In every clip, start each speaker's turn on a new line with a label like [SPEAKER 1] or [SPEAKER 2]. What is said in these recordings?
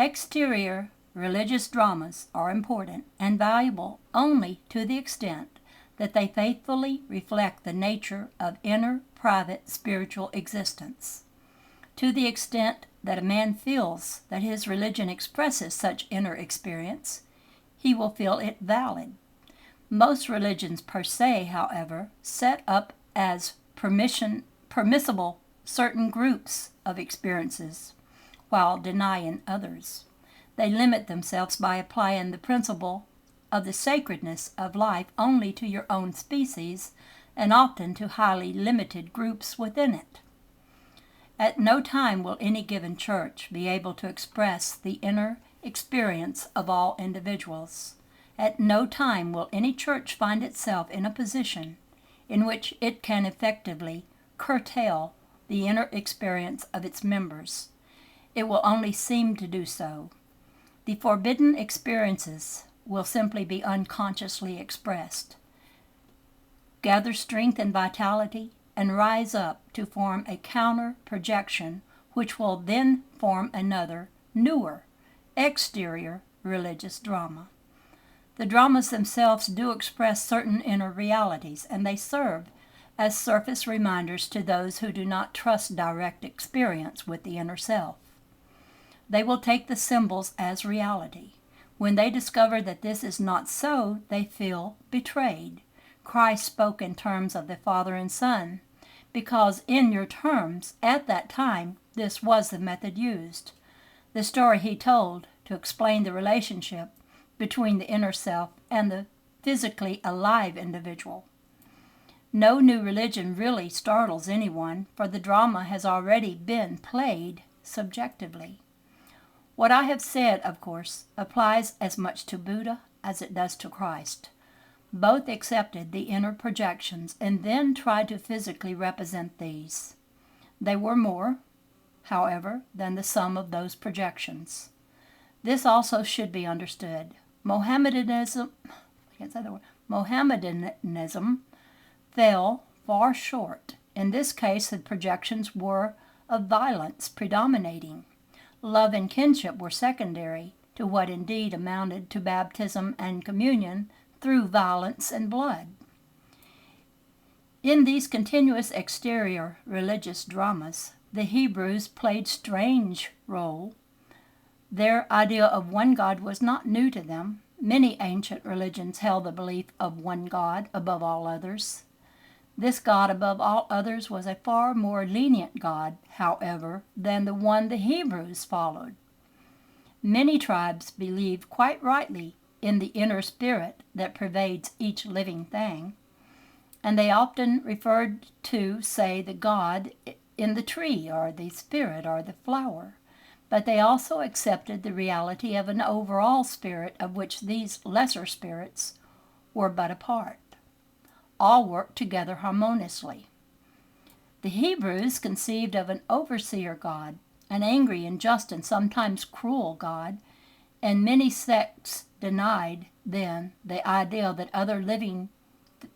[SPEAKER 1] Exterior religious dramas are important and valuable only to the extent that they faithfully reflect the nature of inner, private spiritual existence. To the extent that a man feels that his religion expresses such inner experience, he will feel it valid. Most religions per se, however, set up as permissible certain groups of experiences while denying others. They limit themselves by applying the principle of the sacredness of life only to your own species and often to highly limited groups within it. At no time will any given church be able to express the inner experience of all individuals. At no time will any church find itself in a position in which it can effectively curtail the inner experience of its members. It will only seem to do so. The forbidden experiences will simply be unconsciously expressed, gather strength and vitality, and rise up to form a counter projection which will then form another, newer, exterior religious drama. The dramas themselves do express certain inner realities, and they serve as surface reminders to those who do not trust direct experience with the inner self. They will take the symbols as reality. When they discover that this is not so, they feel betrayed. Christ spoke in terms of the Father and Son, because in your terms, at that time, this was the method used. The story he told to explain the relationship between the inner self and the physically alive individual. No new religion really startles anyone, for the drama has already been played subjectively. What I have said, of course, applies as much to Buddha as it does to Christ. Both accepted the inner projections and then tried to physically represent these. They were more, however, than the sum of those projections. This also should be understood. Mohammedanism fell far short. In this case, the projections were of violence predominating. Love and kinship were secondary to what indeed amounted to baptism and communion through violence and blood. In these continuous exterior religious dramas, the Hebrews played strange role. Their idea of one God was not new to them. Many ancient religions held the belief of one God above all others. This God above all others was a far more lenient God, however, than the one the Hebrews followed. Many tribes believe quite rightly in the inner spirit that pervades each living thing, and they often referred to, say, the God in the tree or the spirit or the flower. But they also accepted the reality of an overall spirit of which these lesser spirits were but a part. All worked together harmoniously. The Hebrews conceived of an overseer God, an angry, unjust, and sometimes cruel God, and many sects denied then the idea that other living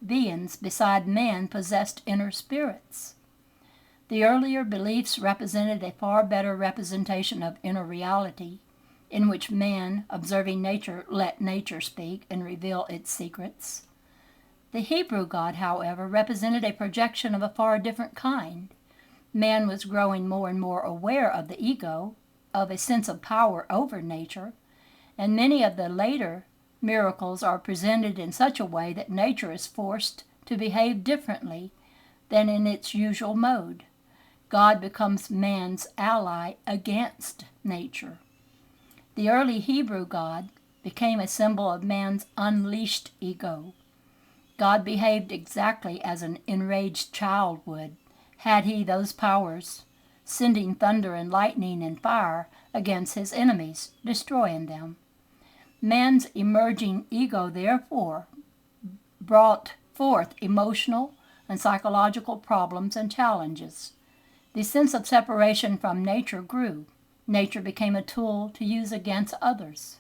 [SPEAKER 1] beings beside man possessed inner spirits. The earlier beliefs represented a far better representation of inner reality, in which man, observing nature, let nature speak and reveal its secrets. The Hebrew God, however, represented a projection of a far different kind. Man was growing more and more aware of the ego, of a sense of power over nature, and many of the later miracles are presented in such a way that nature is forced to behave differently than in its usual mode. God becomes man's ally against nature. The early Hebrew God became a symbol of man's unleashed ego. God behaved exactly as an enraged child would, had he those powers, sending thunder and lightning and fire against his enemies, destroying them. Man's emerging ego, therefore, brought forth emotional and psychological problems and challenges. The sense of separation from nature grew. Nature became a tool to use against others.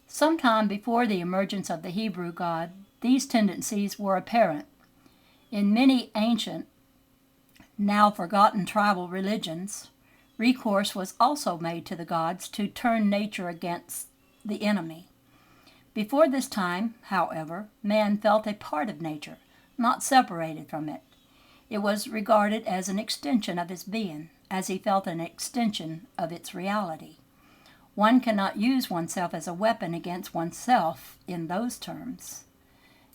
[SPEAKER 1] Sometime before the emergence of the Hebrew God, these tendencies were apparent. In many ancient, now forgotten tribal religions, Recourse was also made to the gods to turn nature against the enemy. Before this time, however, man felt a part of nature, not separated from it. It was regarded as an extension of his being, as he felt an extension of its reality. One cannot use oneself as a weapon against oneself in those terms.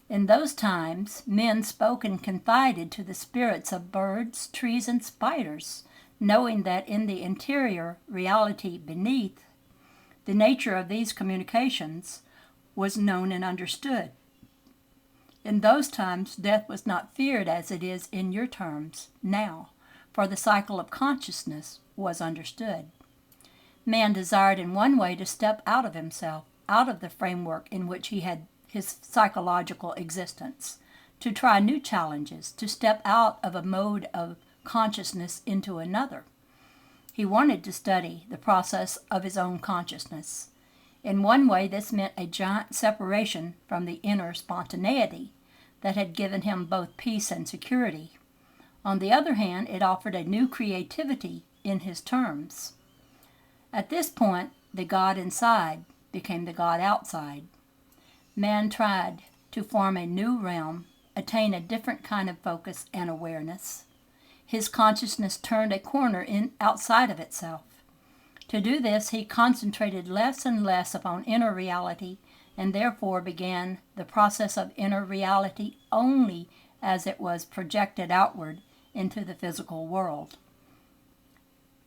[SPEAKER 1] In those times, men spoke and confided to the spirits of birds, trees, and spiders, knowing that in the interior reality beneath, the nature of these communications was known and understood. In those times, death was not feared as it is in your terms now, for the cycle of consciousness was understood. Man desired in one way to step out of himself, out of the framework in which he had his psychological existence, to try new challenges, to step out of a mode of consciousness into another. He wanted to study the process of his own consciousness. In one way, this meant a giant separation from the inner spontaneity that had given him both peace and security. On the other hand, it offered a new creativity in his terms. At this point, the God inside became the God outside. Man tried to form a new realm, attain a different kind of focus and awareness. His consciousness turned a corner outside of itself. To do this, he concentrated less and less upon inner reality and therefore began the process of inner reality only as it was projected outward into the physical world.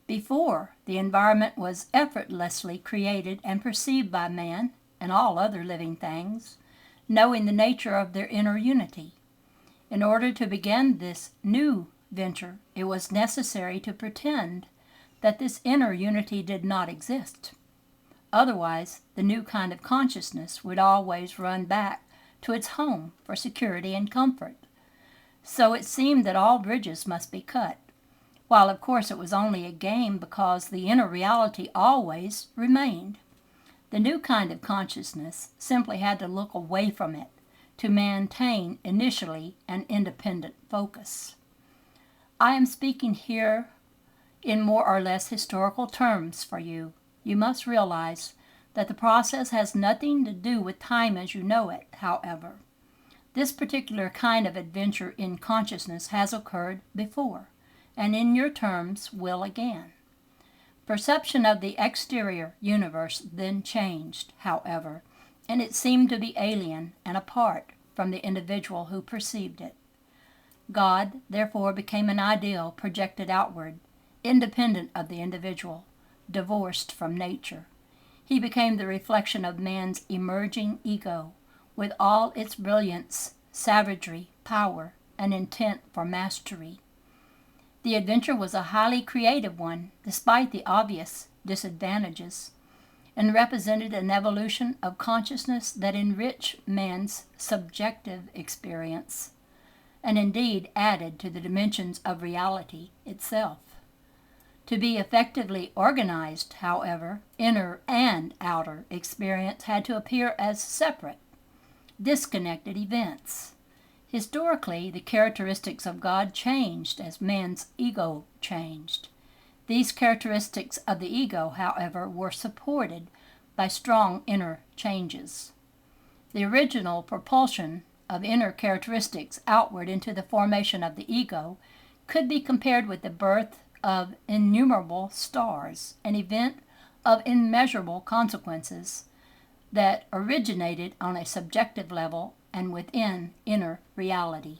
[SPEAKER 1] Before, the environment was effortlessly created and perceived by man and all other living things, knowing the nature of their inner unity. In order to begin this new venture, it was necessary to pretend that this inner unity did not exist. Otherwise, the new kind of consciousness would always run back to its home for security and comfort. So it seemed that all bridges must be cut, while of course it was only a game because the inner reality always remained. The new kind of consciousness simply had to look away from it to maintain initially an independent focus. I am speaking here in more or less historical terms for you. You must realize that the process has nothing to do with time as you know it, however. This particular kind of adventure in consciousness has occurred before, and in your terms will again. Perception of the exterior universe then changed, however, and it seemed to be alien and apart from the individual who perceived it. God, therefore, became an ideal projected outward, independent of the individual, divorced from nature. He became the reflection of man's emerging ego, with all its brilliance, savagery, power, and intent for mastery. The adventure was a highly creative one, despite the obvious disadvantages, and represented an evolution of consciousness that enriched man's subjective experience, and indeed added to the dimensions of reality itself. To be effectively organized, however, inner and outer experience had to appear as separate, disconnected events. Historically, the characteristics of God changed as man's ego changed. These characteristics of the ego, however, were supported by strong inner changes. The original propulsion of inner characteristics outward into the formation of the ego could be compared with the birth of innumerable stars, an event of immeasurable consequences that originated on a subjective level and within inner reality.